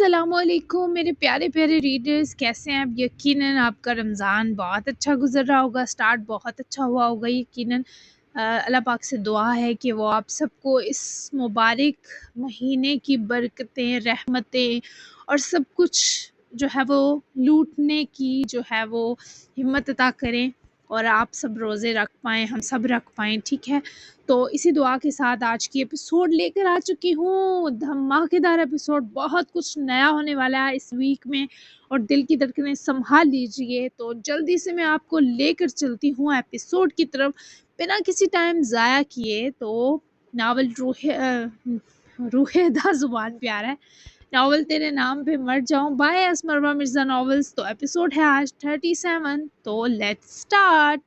السلام علیکم میرے پیارے پیارے ریڈرز، کیسے ہیں آپ؟ یقیناً آپ کا رمضان بہت اچھا گزر رہا ہوگا، سٹارٹ بہت اچھا ہوا ہوگا یقیناً۔ اللہ پاک سے دعا ہے کہ وہ آپ سب کو اس مبارک مہینے کی برکتیں، رحمتیں اور سب کچھ جو ہے وہ لوٹنے کی جو ہے وہ ہمت عطا کریں، اور آپ سب روزے رکھ پائیں، ہم سب رکھ پائیں، ٹھیک ہے؟ تو اسی دعا کے ساتھ آج کی ایپیسوڈ لے کر آ چکی ہوں، دھماکے دار ایپیسوڈ، بہت کچھ نیا ہونے والا ہے اس ویک میں، اور دل کی دھڑکنیں سنبھال لیجئے۔ تو جلدی سے میں آپ کو لے کر چلتی ہوں ایپیسوڈ کی طرف بنا کسی ٹائم ضائع کیے۔ تو ناول روح دا زبان پیارا ہے، ناول تیرے نام پہ مر جاؤں بائے اسمروا مرزا ناولز۔ تو ایپیسوڈ ہے آج 37، تو لیٹس سٹارٹ۔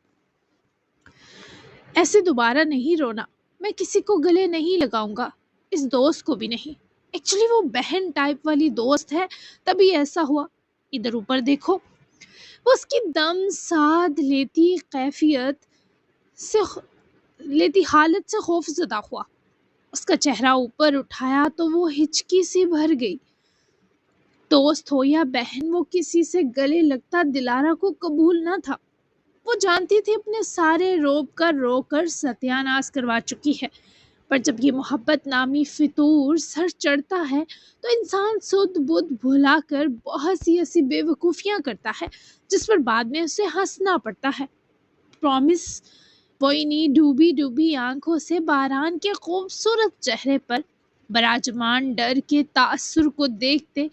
ایسے دوبارہ نہیں رونا، میں کسی کو گلے نہیں لگاؤں گا، اس دوست کو بھی نہیں۔ ایکچولی وہ بہن ٹائپ والی دوست ہے، تبھی ایسا ہوا۔ ادھر اوپر دیکھو۔ وہ اس کی دم ساتھ لیتی حالت سے خوف زدہ ہوا۔ اس کا چہرہ اوپر اٹھایا تو وہ ہچکی سی بھر گئی۔ دوست ہو یا بہن، وہ کسی سے گلے لگتا دلارا کو قبول نہ تھا۔ وہ جانتی تھی اپنے سارے روب کا رو کر ستیہ ناش کروا چکی ہے، پر جب یہ محبت نامی فطور سر چڑھتا ہے تو انسان سدھ بدھ بھلا کر بہت سی ایسی بے وقوفیاں کرتا ہے جس پر بعد میں اسے ہنسنا پڑتا ہے۔ پرومس، وہ انہی ڈوبی ڈوبی آنکھوں سے باران کے خوبصورت چہرے پر براجمان ڈر کے تاثر کو دیکھتے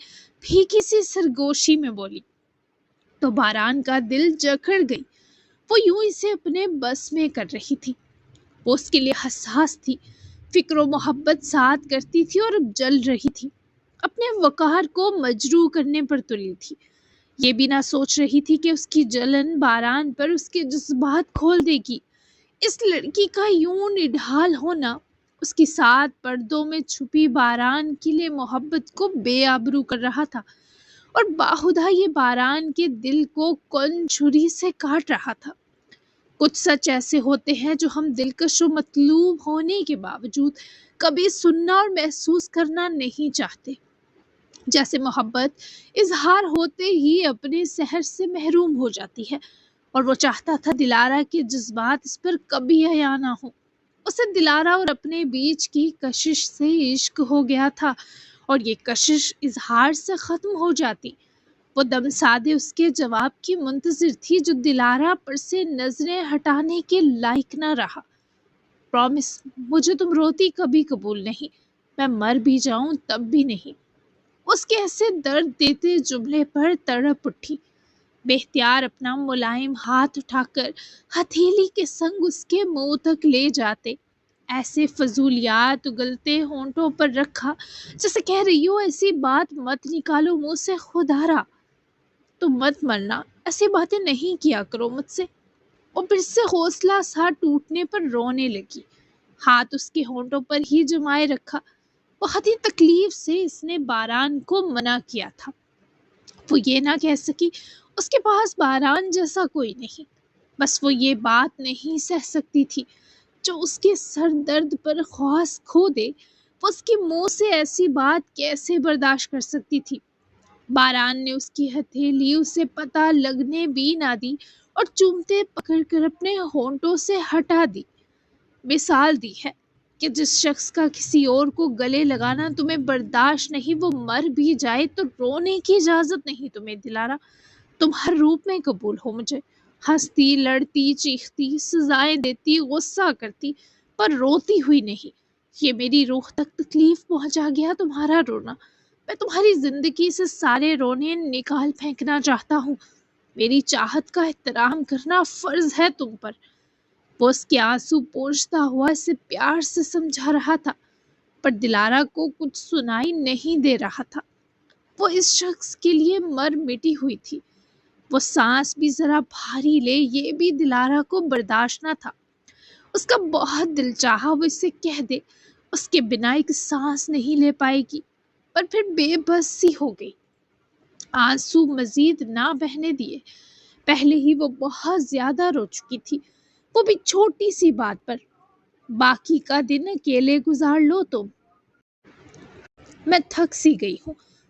پھیکی سی سرگوشی میں بولی تو باران کا دل جکڑ گئی۔ وہ یوں اسے اپنے بس میں کر رہی تھی۔ وہ اس کے لیے حساس تھی، فکر و محبت ساتھ کرتی تھی اور اب جل رہی تھی، اپنے وقار کو مجروح کرنے پر تلی تھی۔ یہ بھی نہ سوچ رہی تھی کہ اس کی جلن باران پر اس کے جذبات کھول دے گی۔ اس لڑکی کا یوں نڈھال ہونا اس کی سات پردوں میں چھپی باران کے لیے محبت کو بے آبرو کر رہا تھا، اور باہدہ یہ باران کے دل کو کون چھری سے کاٹ رہا تھا۔ کچھ سچ ایسے ہوتے ہیں جو ہم دلکش و مطلوب ہونے کے باوجود کبھی سننا اور محسوس کرنا نہیں چاہتے، جیسے محبت اظہار ہوتے ہی اپنے سحر سے محروم ہو جاتی ہے، اور وہ چاہتا تھا دلارا کے جذبات اس پر کبھی عیاں نہ ہو۔ اسے دلارا اور اپنے بیچ کی کشش سے عشق ہو گیا تھا، اور یہ کشش اظہار سے ختم ہو جاتی۔ وہ دم سادے اس کے جواب کی منتظر تھی جو دلارا پر سے نظریں ہٹانے کے لائق نہ رہا۔ پرومس، مجھے تم روتی کبھی قبول نہیں، میں مر بھی جاؤں تب بھی نہیں۔ اس کے ایسے درد دیتے جملے پر تڑپ اٹھی، بے اختیار اپنا ملائم ہاتھ اٹھا کر ہتھیلی کے سنگ اس کے منہ تک لے جاتے، ایسے فضولیات اگلتے ہونٹوں پر رکھا جیسے کہہ رہی ہو ایسی بات مت نکالو منہ سے خدارا، تم مت مرنا، ایسی باتیں نہیں کیا کرو مجھ سے۔ اور پھر سے حوصلہ سا ٹوٹنے پر رونے لگی، ہاتھ اس کے ہونٹوں پر ہی جمائے رکھا۔ بہت ہی تکلیف سے اس نے باران کو منع کیا تھا، وہ یہ نہ کہہ سکی اس کے پاس باران جیسا کوئی نہیں، بس وہ یہ بات نہیں سہ سکتی تھی جو اس کے سر درد پر خواص کھو دے۔ وہ اس کے منہ سے ایسی بات کیسے برداشت کر سکتی تھی؟ باران نے اس کی ہتھیلی اسے پتہ لگنے بھی نہ دی اور چومتے پکڑ کر اپنے ہونٹوں سے ہٹا دی۔ مثال دی ہے کہ جس شخص کا کسی اور کو گلے لگانا تمہیں برداشت نہیں، وہ مر بھی جائے تو رونے کی اجازت نہیں تمہیں دلارا۔ تم ہر روپ میں قبول ہو مجھے، ہنستی، لڑتی، چیختی، سزائیں دیتی، غصہ کرتی، پر روتی ہوئی نہیں۔ یہ میری روح تک تکلیف پہنچا گیا تمہارا رونا، میں تمہاری زندگی سے سارے رونے نکال پھینکنا چاہتا ہوں۔ میری چاہت کا احترام کرنا فرض ہے تم پر۔ وہ اس کے آنسو پوچھتا ہوا اسے پیار سے سمجھا رہا تھا، پر دلارا کو کچھ سنائی نہیں دے رہا تھا۔ وہ اس شخص کے لیے مر مٹی ہوئی تھی، وہ سانس بھی ذرا بھاری لے یہ بھی دلارا کو برداشت نہ تھا۔ اس کا بہت دل چاہا وہ اسے کہہ دے اس کے بنا ایک سانس نہیں لے پائے گی، پر پھر بے بس سی ہو گئی۔ آنسو مزید نہ بہنے دیے، پہلے ہی وہ بہت زیادہ رو چکی تھی، وہ بھی چھوٹی سی بات پر۔ باقی کا دن اکیلے گزار لو تم، میں تھک سی گئی ہوں،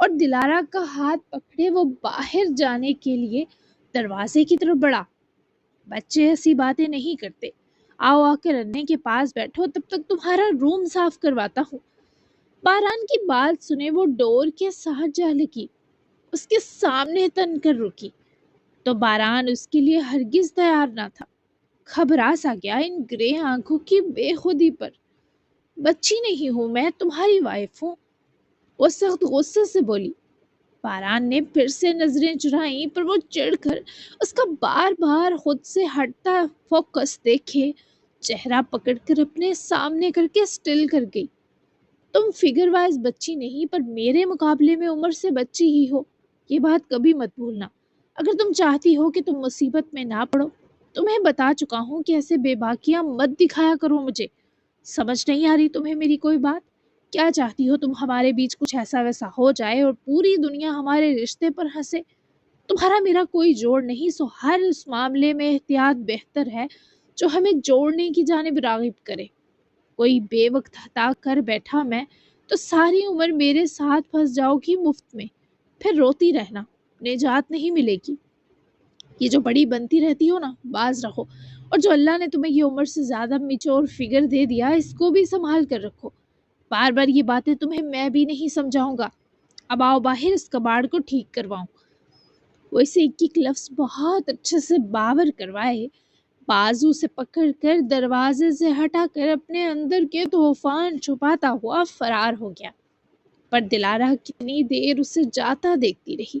اور دلارا کا ہاتھ پکڑے وہ باہر جانے کے لیے دروازے کی طرف بڑھا۔ بچے ایسی باتیں نہیں کرتے، آؤ آ کر انے کے پاس بیٹھو، تب تک تمہارا روم صاف کرواتا ہوں۔ باران کی بات سنے وہ ڈور کے ساتھ جا لگی، اس کے سامنے تن کر رکی تو باران اس کے لیے ہرگز تیار نہ تھا۔ گھبرا سا گیا ان گرے آنکھوں کی بے خودی پر۔ بچی نہیں ہوں میں، تمہاری وائف ہوں، وہ سخت غصے سے بولی۔ باران نے پھر سے نظریں چرائیں پر وہ چڑھ کر اس کا بار بار خود سے ہٹتا فوکس دیکھے چہرہ پکڑ کر اپنے سامنے کر کے سٹل کر گئی۔ تم فگر وائز بچی نہیں پر میرے مقابلے میں عمر سے بچی ہی ہو، یہ بات کبھی مت بھولنا۔ اگر تم چاہتی ہو کہ تم مصیبت میں نہ پڑو، تمہیں بتا چکا ہوں کہ ایسے بے باکیاں مت دکھایا کرو مجھے۔ سمجھ نہیں آ رہی تمہیں میری کوئی بات؟ کیا چاہتی ہو تم ہمارے بیچ کچھ ایسا ویسا ہو جائے اور پوری دنیا ہمارے رشتے پر ہنسے؟ تمہارا میرا کوئی جوڑ نہیں، سو ہر اس معاملے میں احتیاط بہتر ہے جو ہمیں جوڑنے کی جانب راغب کرے۔ کوئی بے وقت ہتا کر بیٹھا میں تو ساری عمر میرے ساتھ پھنس جاؤ گی مفت میں، پھر روتی رہنا، نجات نہیں ملے گی۔ یہ جو بڑی بنتی رہتی ہو نا، باز رہو، اور جو اللہ نے تمہیں یہ عمر سے زیادہ میچور فگر دے دیا، اس کو بھی سنبھال کر رکھو۔ بار بار یہ باتیں تمہیں میں بھی نہیں سمجھاؤں گا۔ اب آؤ باہر اس کباڑ کو ٹھیک کرواؤں۔ وہ اسے ایک ایک لفظ بہت اچھے سے باور کروائے، بازو سے پکڑ کر دروازے سے ہٹا کر اپنے اندر کے طوفان چھپاتا ہوا فرار ہو گیا۔ پر دلارا کتنی دیر اسے جاتا دیکھتی رہی،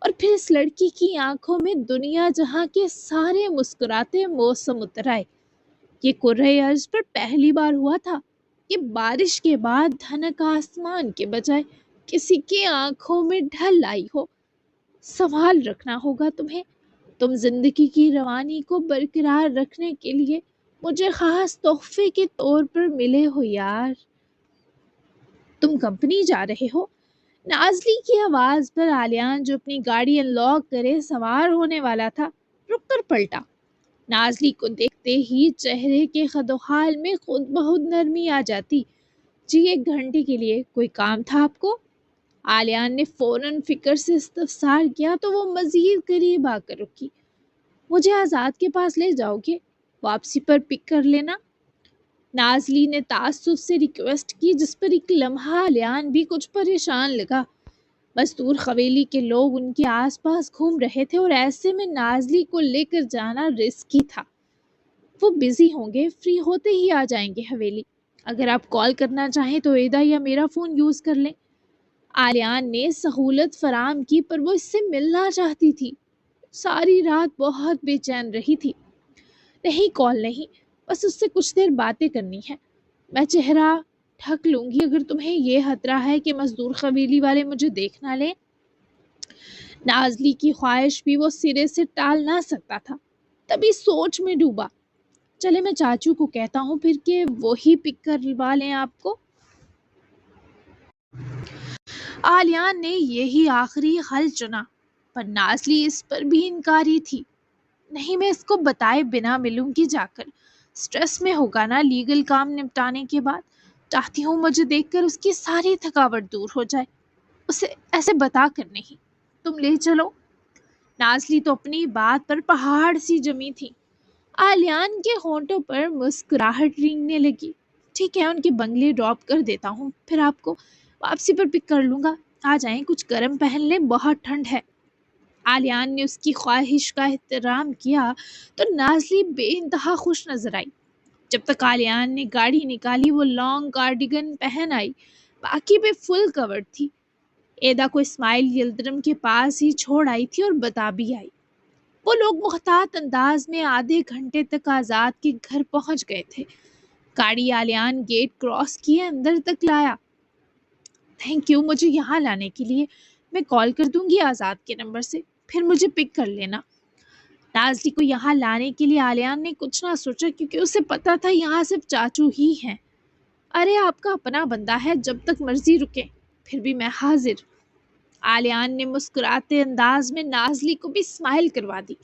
اور پھر اس لڑکی کی آنکھوں میں دنیا جہاں کے سارے مسکراتے موسم اتر آئے۔ یہ کرۂ ارض پر پہلی بار ہوا تھا کہ بارش کے بعد دھنک آسمان کے بجائے کسی کی آنکھوں میں ڈھل آئی ہو۔ سنبھال رکھنا ہوگا تمہیں، تم زندگی کی روانی کو برقرار رکھنے کے لیے مجھے خاص تحفے کے طور پر ملے ہو یار۔ تم کمپنی جا رہے ہو؟ نازلی کی آواز پر عالیان جو اپنی گاڑی انلاک کرے سوار ہونے والا تھا، رک کر پلٹا۔ نازلی کو دیکھتے ہی چہرے کے خد و خال میں خود بہت نرمی آ جاتی۔ جی 1 گھنٹے کے لیے کوئی کام تھا آپ کو؟ عالیان نے فوراً فکر سے استفسار کیا تو وہ مزید قریب آ کر رکی۔ مجھے آزاد کے پاس لے جاؤ گے؟ واپسی پر پک کر لینا، نازلی نے تعصب سے ریکویسٹ کی، جس پر ایک لمحہ عالیان بھی کچھ پریشان لگا۔ مزدور حویلی کے لوگ ان کے آس پاس گھوم رہے تھے اور ایسے میں نازلی کو لے کر جانا رسکی تھا۔ وہ بزی ہوں گے، فری ہوتے ہی آ جائیں گے حویلی۔ اگر آپ کال کرنا چاہیں تو ایدا یا میرا فون یوز کر لیں۔ عالیان نے سہولت فراہم کی پر وہ اس سے ملنا چاہتی تھی۔ ساری رات بہت بے چین رہی تھی۔ نہیں کال نہیں، بس اس سے کچھ دیر باتیں کرنی ہے۔ میں چہرہ ڈھک لوں گی اگر تمہیں یہ خطرہ ہے کہ مزدور قبیلی والے مجھے دیکھ نہ لیں۔ نازلی کی خواہش بھی وہ سرے سے ٹال نہ سکتا تھا، تبھی سوچ میں ڈوبا۔ چلے میں چاچو کو کہتا ہوں پھر کہ وہی پک کروا لیں آپ کو۔ عالیان نے یہی آخری حل چنا، پر نازلی اس پر بھی انکاری تھی۔ نہیں، میں اس کو بتائے بنا ملوں گی جا کر، سٹریس میں ہوگا نا لیگل کام نپٹانے کے بعد۔ چاہتی ہوں مجھے دیکھ کر اس کی ساری تھکاوٹ دور ہو جائے۔ اسے ایسے بتا کر نہیں، تم لے چلو۔ نازلی تو اپنی بات پر پہاڑ سی جمی تھی۔ عالیان کے ہونٹوں پر مسکراہٹ رینگنے لگی۔ ٹھیک ہے، ان کے بنگلے ڈراپ کر دیتا ہوں، پھر آپ کو واپسی پر پک کر لوں گا۔ آ جائیں، کچھ گرم پہن لیں، بہت ٹھنڈ ہے۔ عالیان نے اس کی خواہش کا احترام کیا تو نازلی بے انتہا خوش نظر آئی۔ جب تک عالیان نے گاڑی نکالی وہ لانگ کارڈیگن پہن آئی، باقی پہ فل کورڈ تھی۔ ایدا کو اسماعیل یلدرم کے پاس ہی چھوڑ آئی تھی اور بتا بھی آئی۔ وہ لوگ محتاط انداز میں آدھے گھنٹے تک آزاد کے گھر پہنچ گئے تھے۔ گاڑی عالیان گیٹ کراس کیے اندر تک لایا۔ تھینک یو مجھے یہاں لانے کے لیے، میں کال کر دوں گی آزاد کے نمبر سے، پھر مجھے پک کر لینا۔ نازلی کو یہاں لانے کے لیے عالیان نے کچھ نہ سوچا، کیونکہ اسے پتا تھا یہاں صرف چاچو ہی ہیں۔ ارے آپ کا اپنا بندہ ہے، جب تک مرضی رکے، پھر بھی میں حاضر۔ عالیان نے مسکراتے انداز میں نازلی کو بھی اسمائل کروا دی۔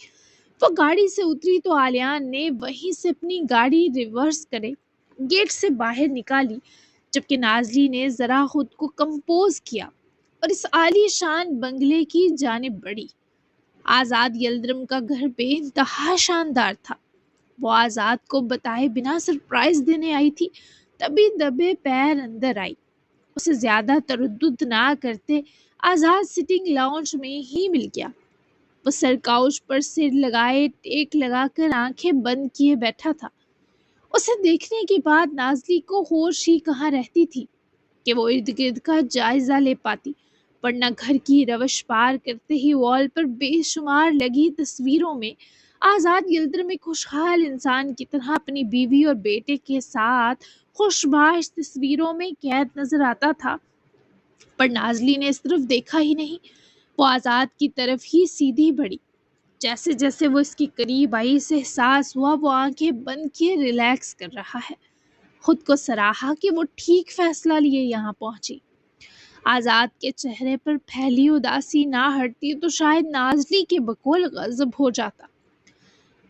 وہ گاڑی سے اتری تو عالیان نے وہیں سے اپنی گاڑی ریورس کرے گیٹ سے باہر نکالی، جبکہ نازلی نے ذرا خود کو کمپوز کیا۔ اور اس عالی شان بنگلے کی جانب بڑھی۔ آزاد یلدرم کا گھر بے انتہا شاندار تھا۔ وہ آزاد کو بتائے بنا سرپرائز دینے آئی تھی، تبھی دبے پیر اندر آئی۔ اسے زیادہ تردد نہ کرتے آزاد سٹنگ لاؤنج میں ہی مل گیا۔ وہ سر کاؤچ پر سر لگائے ٹیک لگا کر آنکھیں بند کیے بیٹھا تھا۔ اسے دیکھنے کے بعد نازلی کو ہوش ہی کہاں رہتی تھی کہ وہ ارد گرد کا جائزہ لے پاتی، ورنہ گھر کی روش پار کرتے ہی وال پر بے شمار لگی تصویروں میں آزاد یلدرم ایک خوشحال انسان کی طرح اپنی بیوی اور بیٹے کے ساتھ خوشباش تصویروں میں قید نظر آتا تھا۔ پر نازلی نے اس طرف دیکھا ہی نہیں، وہ آزاد کی طرف ہی سیدھی بڑھی۔ جیسے جیسے وہ اس کے قریب آئی اسے احساس ہوا وہ آنکھیں بند کیے ریلیکس کر رہا ہے۔ خود کو سراہا کہ وہ ٹھیک فیصلہ لیے یہاں پہنچی۔ آزاد کے چہرے پر پھیلی اداسی نہ ہٹتی تو شاید نازلی کے بقول غضب ہو جاتا۔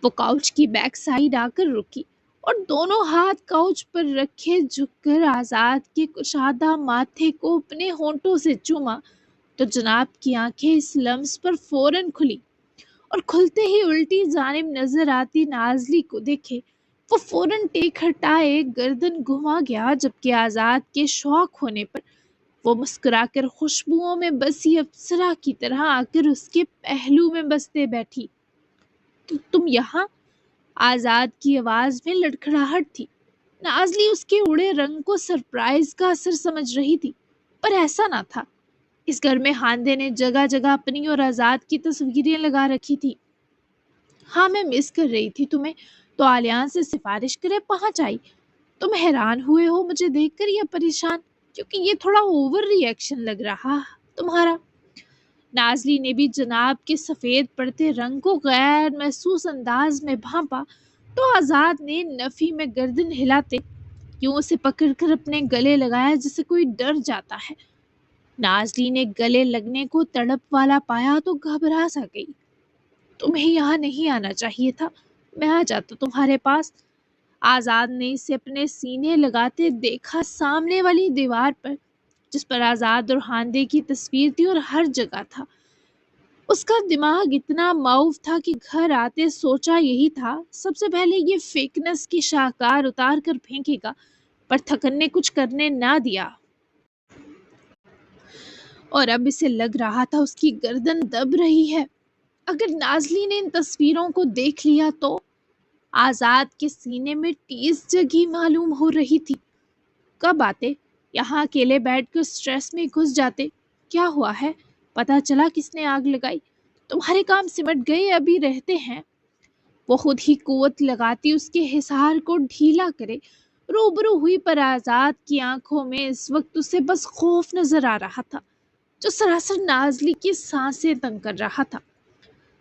وہ کاؤچ کی بیک سائیڈ آ کر رکی اور دونوں ہاتھ کاؤچ پر رکھے جھک کر آزاد کے کشادہ ماتھے کو اپنے ہونٹوں سے چوما تو جناب کی آنکھیں اس لمس پر فوراً کھلی اور کھلتے ہی الٹی جانب نظر آتی نازلی کو دیکھے وہ فوراً ٹیک ہٹائے گردن گھما گیا، جبکہ آزاد کے شوق ہونے پر وہ مسکرا کر خوشبوؤں میں بسی افسرہ کی طرح آ کر اس کے پہلو میں بستے بیٹھی۔ تو تم یہاں؟ آزاد کی آواز میں لڑکھڑاہٹ تھی۔ نازلی اس کے اڑے رنگ کو سرپرائز کا اثر سمجھ رہی تھی، پر ایسا نہ تھا۔ اس گھر میں ہاندے نے جگہ جگہ اپنی اور آزاد کی تصویریں لگا رکھی تھی۔ ہاں میں مس کر رہی تھی تمہیں، تو آلیان سے سفارش کرے پہنچ آئی۔ تم حیران ہوئے ہو مجھے دیکھ کر یا پریشان؟ کیونکہ یہ تھوڑا اوور ری ایکشن لگ رہا تمہارا۔ نازلی نے بھی جناب کے سفید پڑتے رنگ کو غیر محسوس انداز میں بھانپا تو آزاد نے نفی میں گردن ہلاتے یوں اسے پکڑ کر اپنے گلے لگایا جسے کوئی ڈر جاتا ہے۔ نازلی نے گلے لگنے کو تڑپ والا پایا تو گھبرا سا گئی۔ تمہیں یہاں نہیں آنا چاہیے تھا، میں آ جاتا تمہارے پاس۔ آزاد نے اسے اپنے سینے لگاتے دیکھا، سامنے والی دیوار پر جس پر آزاد اور ہاندے کی تصویر تھی اور ہر جگہ تھا۔ اس کا دماغ اتنا معاف تھا کہ گھر آتے سوچا یہی تھا سب سے پہلے یہ فیکنس کی شاہکار اتار کر پھینکے گا، پر تھکن نے کچھ کرنے نہ دیا اور اب اسے لگ رہا تھا اس کی گردن دب رہی ہے۔ اگر نازلی نے ان تصویروں کو دیکھ لیا تو آزاد کے سینے میں ٹیس جگی معلوم ہو رہی تھی۔ کب آتے یہاں اکیلے بیٹھ کر سٹریس میں گھس جاتے؟ کیا ہوا ہے؟ پتہ چلا کس نے آگ لگائی؟ تمہارے کام سمٹ گئے ابھی رہتے ہیں؟ وہ خود ہی قوت لگاتی اس کے حصار کو ڈھیلا کرے روبرو ہوئی، پر آزاد کی آنکھوں میں اس وقت اسے بس خوف نظر آ رہا تھا جو سراسر نازلی کی سانسیں تنگ کر رہا تھا۔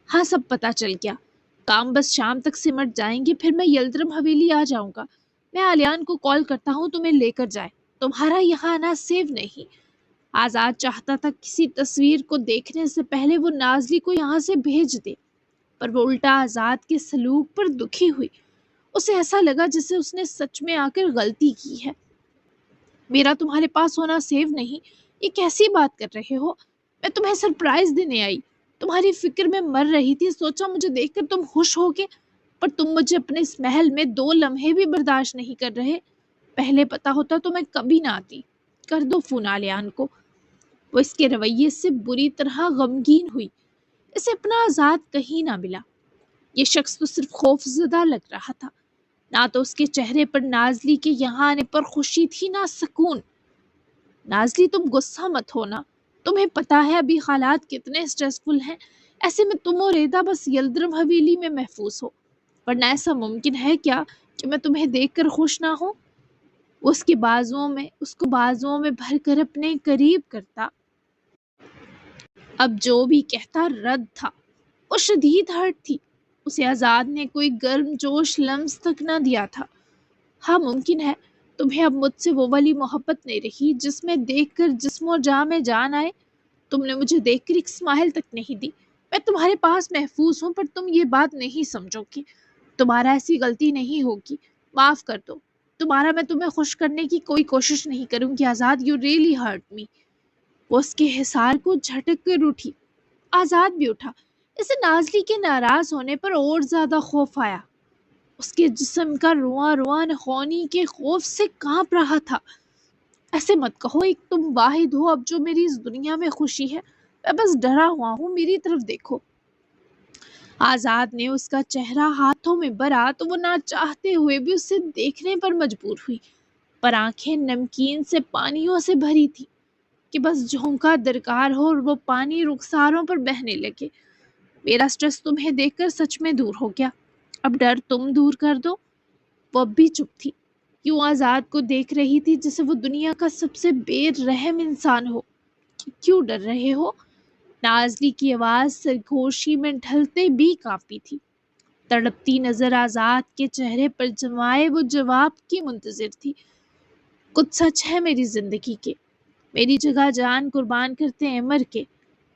ہاں سب پتہ چل گیا، کام بس شام تک سمٹ جائیں گے، پھر میں یلدرم حویلی آ جاؤں گا۔ میں آلیان کو کال کرتا ہوں تمہیں لے کر جائے، تمہارا یہاں آنا سیف نہیں۔ آزاد چاہتا تھا کسی تصویر کو دیکھنے سے پہلے وہ نازلی کو یہاں سے بھیج دے، پر وہ الٹا آزاد کے سلوک پر دکھی ہوئی۔ اسے ایسا لگا جسے اس نے سچ میں آ کر غلطی کی ہے۔ میرا تمہارے پاس ہونا سیف نہیں، یہ کیسی بات کر رہے ہو؟ میں تمہیں سرپرائز دینے آئی، تمہاری فکر میں مر رہی تھی، سوچا مجھے دیکھ کر تم خوش ہوگے، پر تم مجھے اپنے اس محل میں 2 لمحے بھی برداشت نہیں کر رہے۔ پہلے پتا ہوتا تو میں کبھی نہ آتی۔ کر دو فون آلیان کو۔ وہ اس کے رویے سے بری طرح غمگین ہوئی۔ اسے اپنا آزاد کہیں نہ ملا۔ یہ شخص تو صرف خوف زدہ لگ رہا تھا، نہ تو اس کے چہرے پر نازلی کے یہاں آنے پر خوشی تھی نہ سکون۔ نازلی تم غصہ مت ہونا، تمہیں پتا ہے ابھی حالات کتنے سٹریسفل ہیں، ایسے میں تم اور ریدا بس یلدرم حویلی میں محفوظ ہو، ورنہ ایسا ممکن ہے کیا کہ میں تمہیں دیکھ کر خوش نہ ہوں؟ وہ اس کو بازوؤں میں بھر کر اپنے قریب کرتا۔ اب جو بھی کہتا رد تھا۔ وہ شدید ہرٹ تھی، اسے آزاد نے کوئی گرم جوش لمس تک نہ دیا تھا۔ ہاں ممکن ہے تمہیں اب مجھ سے وہ والی محبت نہیں رہی جس میں دیکھ کر جسم و جاں میں جان آئے۔ تم نے مجھے دیکھ کر ایک اسمائل تک نہیں دی۔ میں تمہارے پاس محفوظ ہوں، پر تم یہ بات نہیں سمجھو گی، تمہارا ایسی غلطی نہیں ہوگی، معاف کر دو۔ تمہارا میں تمہیں خوش کرنے کی کوئی کوشش نہیں کروں گی آزاد، یو ریئلی ہرٹ می۔ وہ اس کے حصار کو جھٹک کر اٹھی۔ آزاد بھی اٹھا۔ اسے نازلی کے ناراض ہونے پر اور زیادہ خوف آیا۔ اس کے جسم کا رواں رواں خونی کے خوف سے کانپ رہا تھا۔ ایسے مت کہو، ایک تم واحد ہو اب جو میری اس دنیا میں خوشی ہے۔ میں بس ڈرا ہوا ہوں، میری طرف دیکھو۔ آزاد نے اس کا چہرہ ہاتھوں میں بھرا تو وہ نہ چاہتے ہوئے بھی اسے دیکھنے پر مجبور ہوئی، پر آنکھیں نمکین سے پانیوں سے بھری تھی کہ بس جھونکا درکار ہو اور وہ پانی رخساروں پر بہنے لگے۔ میرا سٹریس تمہیں دیکھ کر سچ میں دور ہو گیا، اب ڈر تم دور کر دو۔ وہ اب بھی چپ تھی، یوں آزاد کو دیکھ رہی تھی جسے وہ دنیا کا سب سے بے رحم انسان ہو۔ کیوں ڈر رہے ہو؟ نازلی کی آواز سرگوشی میں ڈھلتے بھی کانپی تھی۔ تڑپتی نظر آزاد کے چہرے پر جمائے وہ جواب کی منتظر تھی۔ کچھ سچ ہے میری زندگی کے، میری جگہ جان قربان کرتے ہیں عمر کے،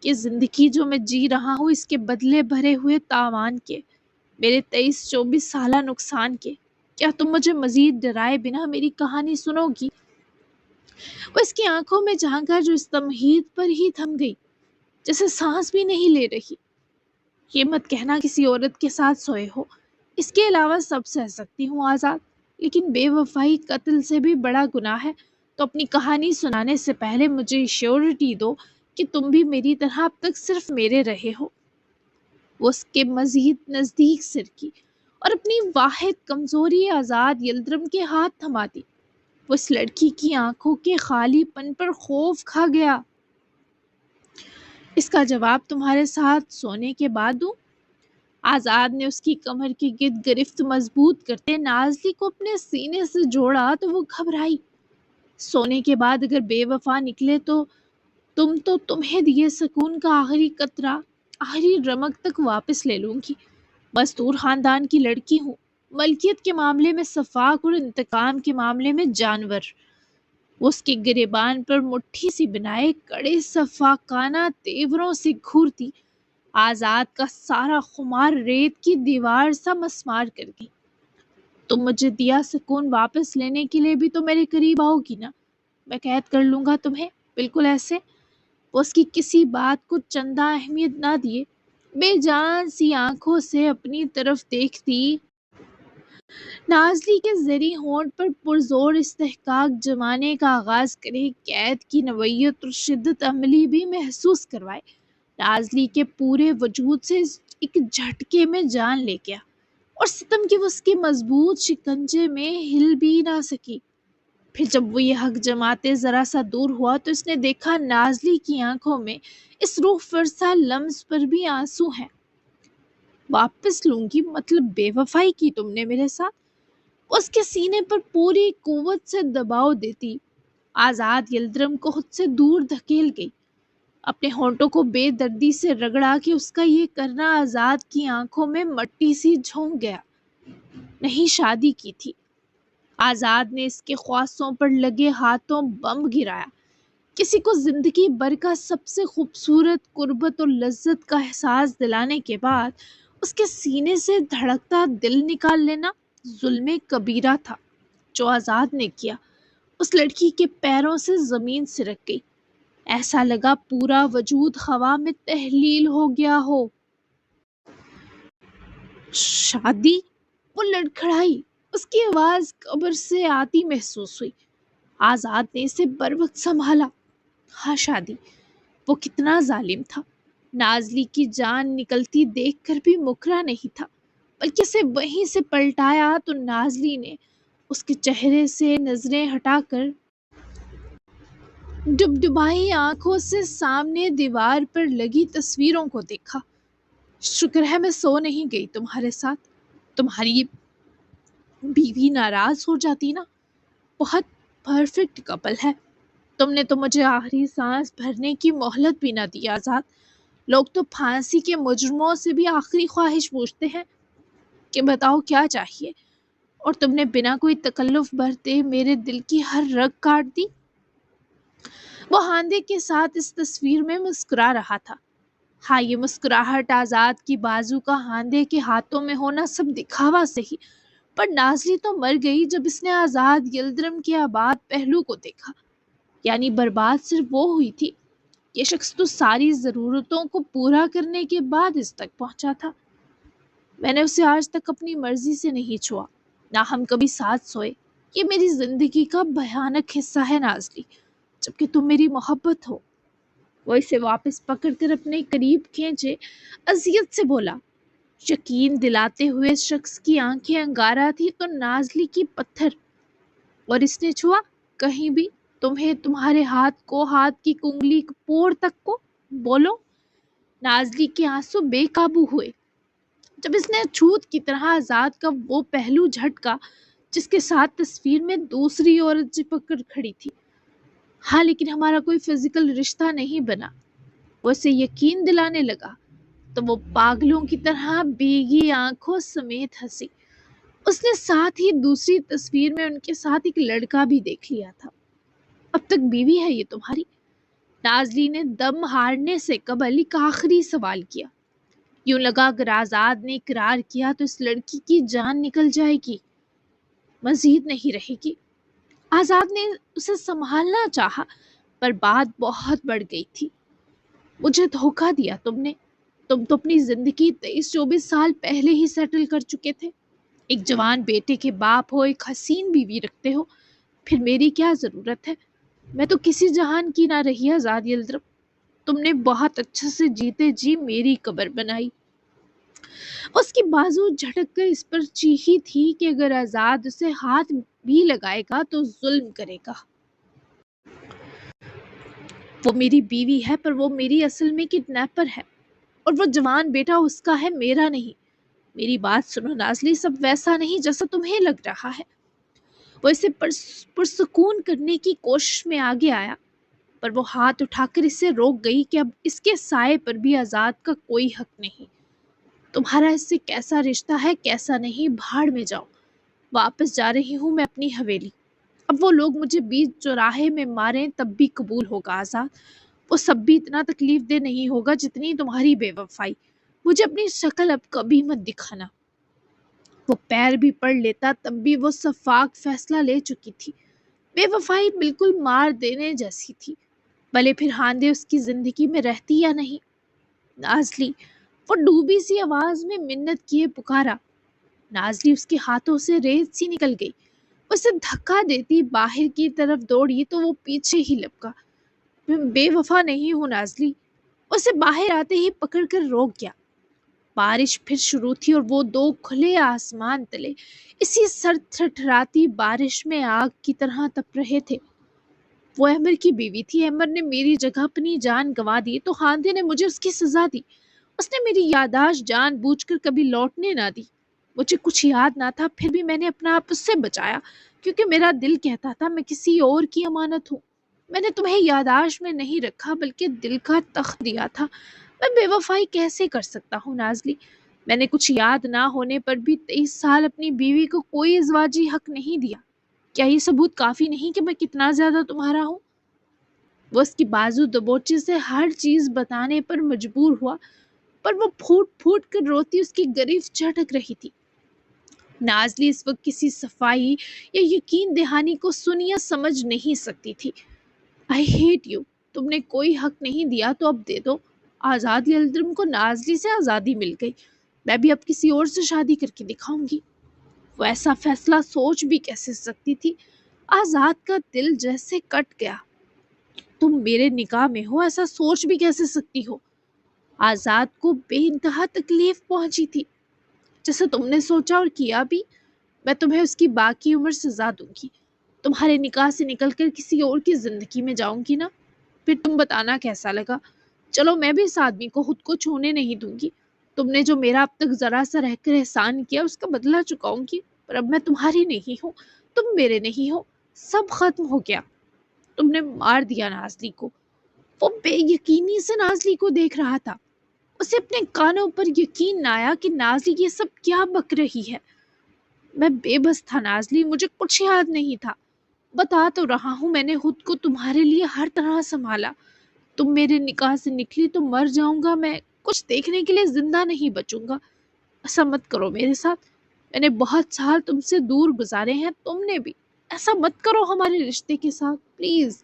کہ زندگی جو میں جی رہا ہوں اس کے بدلے بھرے ہوئے تاوان کے، میرے 23-24 سالہ نقصان کے۔ کیا تم مجھے مزید ڈرائے بنا میری کہانی سنو گی؟ وہ اس کی آنکھوں میں جھانک کر جو اس تمہید پر ہی تھم گئی، جیسے سانس بھی نہیں لے رہی۔ یہ مت کہنا کسی عورت کے ساتھ سوئے ہو، اس کے علاوہ سب سہ سکتی ہوں آزاد، لیکن بے وفائی قتل سے بھی بڑا گناہ ہے، تو اپنی کہانی سنانے سے پہلے مجھے شیورٹی دو کہ تم بھی میری طرح اب تک صرف میرے رہے ہو۔ وہ اس کے مزید نزدیک سرکی اور اپنی واحد کمزوری آزاد یلدرم کے ہاتھ تھما دی۔ وہ اس لڑکی کی آنکھوں کے خالی پن پر خوف کھا گیا۔ اس کا جواب تمہارے ساتھ سونے کے بعد دوں؟ آزاد نے اس کی کمر کی گرد گرفت مضبوط کرتے نازلی کو اپنے سینے سے جوڑا تو وہ گھبرائی۔ سونے کے بعد اگر بے وفا نکلے تو تمہیں دیے سکون کا آخری قطرہ، آخری رمق تک واپس لے لوں گی۔ مزدور خاندان کی لڑکی ہوں، ملکیت کے معاملے میں سفاک اور انتقام کے معاملے میں جانور۔ وہ اس کے گریبان پر مٹھی سی بنائے کڑے سفاکانہ تیوروں سے گھورتی آزاد کا سارا خمار ریت کی دیوار سا مسمار کر گئی۔ تم مجھے دیا سکون واپس لینے کے لیے بھی تو میرے قریب آؤ گی نا؟ میں قید کر لوں گا تمہیں، بالکل ایسے۔ وہ اس کی کسی بات کو چندہ اہمیت نہ دیے بے جان سی آنکھوں سے اپنی طرف دیکھتی نازلی کے زرعی ہونٹ پر پرزور استحقاق جمانے کا آغاز کرے، قید کی نوعیت اور شدت عملی بھی محسوس کروائے۔ نازلی کے پورے وجود سے ایک جھٹکے میں جان لے گیا اور ستم کی اس کے مضبوط شکنجے میں ہل بھی نہ سکی۔ پھر جب وہ یہ حق جماتے ذرا سا دور ہوا تو اس نے دیکھا نازلی کی آنکھوں میں اس روح فرسا لمس پر بھی آنسو ہیں۔ واپس لوں گی مطلب بے وفائی کی تم نے میرے ساتھ؟ اس کے سینے پر پوری قوت سے دباؤ دیتی آزاد یلدرم کو خود سے دور دھکیل گئی، اپنے ہونٹوں کو بے دردی سے رگڑا کہ اس کا یہ کرنا آزاد کی آنکھوں میں مٹی سی جھونک گیا۔ نہیں شادی کی تھی۔ آزاد نے اس کے خواصوں پر لگے ہاتھوں بم گرایا۔ کسی کو زندگی بھر کا سب سے خوبصورت قربت اور لذت کا احساس دلانے کے بعد اس کے سینے سے دھڑکتا دل نکال لینا ظلم کبیرہ تھا جو آزاد نے کیا۔ اس لڑکی کے پیروں سے زمین سرک گئی، ایسا لگا پورا وجود ہوا میں تحلیل ہو گیا ہو۔ شادی؟ وہ لڑکھڑائی، اس کی آواز قبر سے آتی محسوس ہوئی۔ آزاد نے اسے بر وقت سنبھالا۔ ہاں شادی۔ وہ کتنا ظالم تھا، نازلی کی جان نکلتی دیکھ کر بھی مکرا نہیں تھا، بلکہ اسے وہیں سے پلٹایا تو نازلی نے اس کے چہرے سے نظریں ہٹا کر ڈبڈبائی آنکھوں سے سامنے دیوار پر لگی تصویروں کو دیکھا۔ شکر ہے میں سو نہیں گئی تمہارے ساتھ، تمہاری بیوی ناراض ہو جاتی نا۔ بہت پرفیکٹ کپل ہے۔ تم نے تو مجھے آخری سانس بھرنے کی مہلت بھی نہ دی آزاد۔ لوگ تو پھانسی کے مجرموں سے بھی آخری خواہش پوچھتے ہیں کہ بتاؤ کیا چاہیے، اور تم نے بنا کوئی تکلف برتے میرے دل کی ہر رگ کاٹ دی۔ وہ ہاندے کے ساتھ اس تصویر میں مسکرا رہا تھا۔ ہاں، یہ مسکراہٹ آزاد کی بازو کا ہاندے کے ہاتھوں میں ہونا سب دکھاوا سے ہی، پر نازلی تو مر گئی جب اس نے آزاد یلدرم کے آباد پہلو کو دیکھا۔ یعنی برباد صرف وہ ہوئی تھی یہ شخص تو ساری ضرورتوں کو پورا کرنے کے بعد اس تک پہنچا تھا۔ میں نے اسے آج تک اپنی مرضی سے نہیں چھوا، نہ ہم کبھی ساتھ سوئے۔ یہ میری زندگی کا بھیانک حصہ ہے نازلی، جبکہ تم میری محبت ہو۔ وہ اسے واپس پکڑ کر اپنے قریب کھینچے اذیت سے بولا۔ یقین دلاتے ہوئے اس شخص کی آنکھیں انگارہ تھی تو نازلی کی پتھر۔ اور اس نے چھوا؟ کہیں بھی؟ تمہیں تمہارے ہاتھ کو، ہاتھ کی کنگلی پور تک کو؟ بولو۔ نازلی کے آنسو بے قابو ہوئے جب اس نے چھوت کی طرح آزاد کا وہ پہلو جھٹکا جس کے ساتھ تصویر میں دوسری عورت چپک کر کھڑی تھی۔ ہاں، لیکن ہمارا کوئی فزیکل رشتہ نہیں بنا۔ وہ اسے یقین دلانے لگا تو وہ پاگلوں کی طرح بھیگی آنکھوں سمیت ہنسی۔ اس نے ساتھ ہی دوسری تصویر میں ان کے ساتھ ایک لڑکا بھی دیکھ لیا تھا۔ اب تک بیوی ہے یہ تمہاری؟ نازلی نے دم ہارنے سے قبل ایک آخری سوال کیا۔ یوں لگا اگر آزاد نے اقرار کیا تو اس لڑکی کی جان نکل جائے گی، مزید نہیں رہے گی۔ آزاد نے اسے سنبھالنا چاہا پر بات بہت بڑھ گئی تھی۔ مجھے دھوکہ دیا تم نے۔ تم تو اپنی زندگی 23-24 سال پہلے ہی سیٹل کر چکے تھے۔ ایک جوان بیٹے کے باپ ہو، ایک حسین بیوی رکھتے ہو، پھر میری کیا ضرورت ہے؟ میں تو کسی جہان کی نہ رہی آزاد یلدرم۔ تم نے بہت اچھے سے جیتے جی میری قبر بنائی۔ اس کی بازو جھٹک کر اس پر چیخی تھی کہ اگر آزاد اسے ہاتھ بھی لگائے گا تو ظلم کرے گا۔ وہ میری بیوی ہے پر وہ میری اصل میں کڈنیپر ہے، اور وہ جوان بیٹا اس کا ہے، میرا نہیں۔ میری بات سنو نازلی، سب ویسا نہیں جیسا تمہیں لگ رہا ہے۔ وہ اسے پرسکون کرنے کی کوشش میں آگے آیا پر وہ ہاتھ اٹھا کر اسے روک گئی کہ اب اس کے سائے پر بھی آزاد کا کوئی حق نہیں۔ تمہارا اس سے کیسا رشتہ ہے کیسا نہیں، بھاڑ میں جاؤ۔ واپس جا رہی ہوں میں اپنی حویلی۔ اب وہ لوگ مجھے بیچ چوراہے میں ماریں تب بھی قبول ہوگا آزاد۔ وہ سب بھی اتنا تکلیف دہ نہیں ہوگا جتنی تمہاری بے وفائی۔ مجھے اپنی شکل اب کبھی مت دکھانا۔ وہ پیر بھی پڑ لیتا تب بھی وہ شفاق فیصلہ لے چکی تھی۔ بے وفائی بالکل مار دینے جیسی تھی، بھلے پھر ہاندے اس کی زندگی میں رہتی یا نہیں۔ نازلی، وہ ڈوبی سی آواز میں منت کیے پکارا۔ نازلی اس کے ہاتھوں سے ریت سی نکل گئی۔ اسے دھکا دیتی باہر کی طرف دوڑی تو وہ پیچھے ہی لپکا۔ میں بے وفا نہیں ہوں نازلی۔ اسے باہر آتے ہی پکڑ کر روک گیا۔ بارش پھر شروع تھی اور وہ دو کھلے آسمان تلے اسی سرد تھرتھراتی بارش میں آگ کی طرح تپ رہے تھے۔ وہ احمر کی بیوی تھی۔ احمر نے میری جگہ اپنی جان گنوا دی تو خاندے نے مجھے اس کی سزا دی۔ اس نے میری یادداشت جان بوجھ کر کبھی لوٹنے نہ دی۔ مجھے کچھ یاد نہ تھا پھر بھی میں نے اپنا آپ اس سے بچایا کیونکہ میرا دل کہتا تھا میں کسی اور کی امانت ہوں۔ میں نے تمہیں یادداشت میں نہیں رکھا بلکہ دل کا تخت دیا تھا۔ میں بے وفائی کیسے کر سکتا ہوں نازلی؟ میں نے کچھ یاد نہ ہونے پر بھی 23 سال اپنی بیوی کو کوئی ازواجی حق نہیں دیا۔ کیا یہ ثبوت کافی نہیں کہ میں کتنا زیادہ تمہارا ہوں؟ وہ اس کی بازو دبوچے سے ہر چیز بتانے پر مجبور ہوا پر وہ پھوٹ پھوٹ کر روتی اس کی گریف جھٹک رہی تھی۔ نازلی اس وقت کسی صفائی یا یقین دہانی کو سن یا سمجھ نہیں سکتی تھی۔ I hate you۔ تم نے کوئی حق نہیں دیا تو اب دے دو۔ آزاد یلدرم کو نازلی سے آزادی مل گئی۔ میں بھی اب کسی اور سے شادی کر کے دکھاؤں گی۔ وہ ایسا فیصلہ سوچ بھی کیسے سکتی تھی؟ آزاد کا دل جیسے کٹ گیا۔ تم میرے نکاح میں ہو ایسا سوچ بھی کیسے سکتی ہو؟ آزاد کو بے انتہا تکلیف پہنچی تھی۔ جیسا تم نے سوچا اور کیا بھی، میں تمہیں اس کی باقی عمر سزا دوں گی۔ تمہارے نکاح سے نکل کر کسی اور کی زندگی میں جاؤں گی نا، پھر تم بتانا کیسا لگا۔ چلو میں بھی اس آدمی کو خود کو چھونے نہیں دوں گی۔ تم نے جو میرا اب تک ذرا سا رہ کر احسان کیا اس کا بدلہ چکاؤں گی، پر اب میں تمہاری نہیں ہوں، تم میرے نہیں ہو، سب ختم ہو گیا۔ تم نے مار دیا نازلی کو۔ وہ بے یقینی سے نازلی کو دیکھ رہا تھا۔ اسے اپنے کانوں پر یقین نہ آیا کہ نازلی یہ سب کیا بک رہی ہے۔ میں بے بس تھا نازلی، مجھے کچھ یاد نہیں تھا۔ بتا تو رہا ہوں میں نے خود کو تمہارے لیے ہر طرح سنبھالا۔ تم میرے نکاح سے نکلی تو مر جاؤں گا میں، کچھ دیکھنے کے لیے زندہ نہیں بچوں گا۔ ایسا مت کرو میرے ساتھ۔ میں نے بہت سال تم سے دور گزارے ہیں، تم نے بھی۔ ایسا مت کرو ہمارے رشتے کے ساتھ پلیز۔